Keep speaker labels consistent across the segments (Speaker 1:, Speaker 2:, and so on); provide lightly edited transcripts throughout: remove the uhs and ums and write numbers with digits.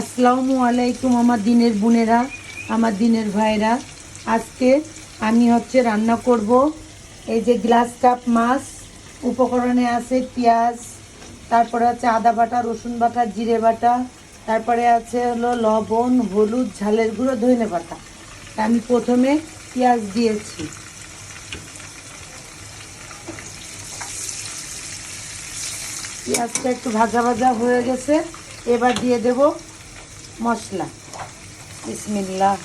Speaker 1: আসসালামু আলাইকুম আমার দিনের বোনেরা, আমার দিনের ভাইরা। আজকে আমি রান্না করব এই যে গ্লাস কাপ মাছ। উপকরণে আছে পেঁয়াজ, তারপরে আছে আদা বাটা, রসুন বাটা, জিরে বাটা, তারপরে আছে হলো লবণ, হলুদ, ঝালের গুঁড়ো, ধনে পাতা। আমি প্রথমে পেঁয়াজ দিয়েছি। পেঁয়াজটা একটু ভাজা ভাজা হয়ে গেছে, এবার দিয়ে দেব মশলা। বিসমিল্লাহ।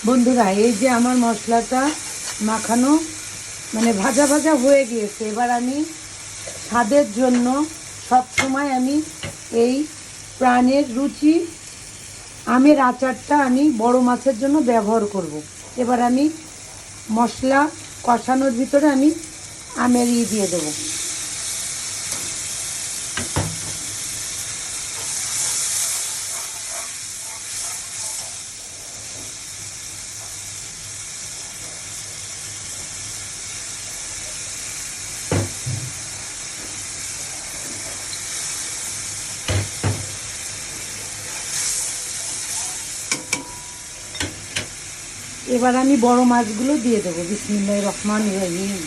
Speaker 1: বন্ধুরা, এই যে আমার মশলাটা মাখানো ভাজা ভাজা হয়ে গিয়েছে। এবার আমি স্বাদের জন্য সবসময় আমি এই প্রাণের রুচি আমের আচারটা আমি বড় মাছের জন্য ব্যবহার করব। এবার আমি মশলা কষানোর ভিতরে আমি আমের দিয়ে দেবো। এবার আমি বড় মাছগুলো দিয়ে দেবো। বিসমিল্লাহির রহমানির রহিম।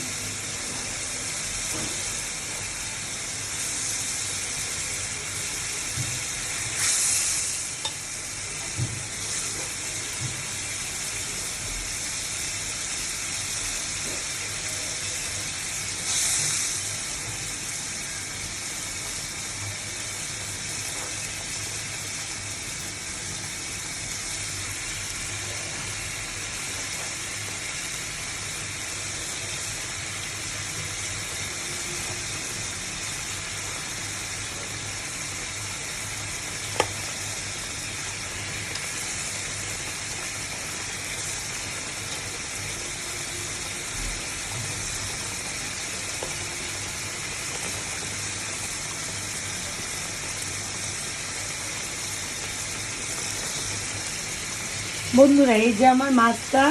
Speaker 1: বন্ধুরা, এই যে আমার মাছটা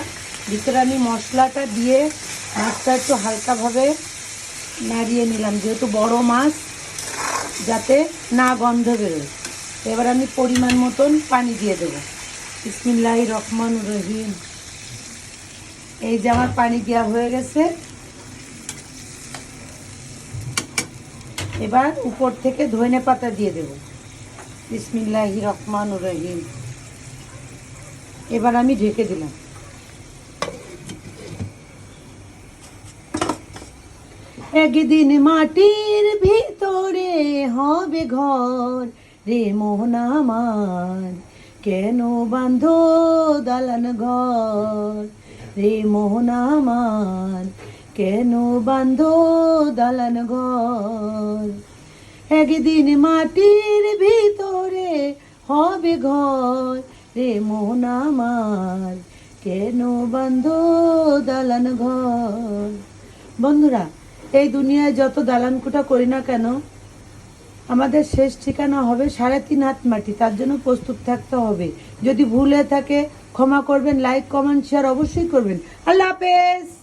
Speaker 1: ভিতরে আমি মশলাটা দিয়ে মাছটা একটু হালকাভাবে নাড়িয়ে নিলাম, যেহেতু বড় মাছ, যাতে না গন্ধ বেরোয়। এবার আমি পরিমাণ মতন পানি দিয়ে দেবো। বিসমিল্লাহির রহমানির রহিম। এই যে আমার পানি দেওয়া হয়ে গেছে। এবার উপর থেকে ধনে পাতা দিয়ে দেব। বিসমিল্লাহির রহমানির রহিম। এবার আমি ঢেকে দিলাম। একদিন মাটির ভিতরে হবে ঘর রে মোহন আমার, কেন বাঁধো দালান ঘর রে মোহন আমার, কেন বাঁধো দালান ঘর। একদিন মাটির ভিতরে হবে ঘর রে মোহন আমার, কেন বাঁধো দালান ঘর। বন্ধুরা, এই দুনিয়ায় যত দালান কোঠা করি না কেন, আমাদের শেষ ঠিকানা হবে 3.5 হাত মাটি। তার জন্য প্রস্তুত থাকতে হবে। যদি ভুল হয়ে থাকে ক্ষমা করবেন, লাইক কমেন্ট শেয়ার অবশ্যই করবেন। আল্লাহ হাফেজ।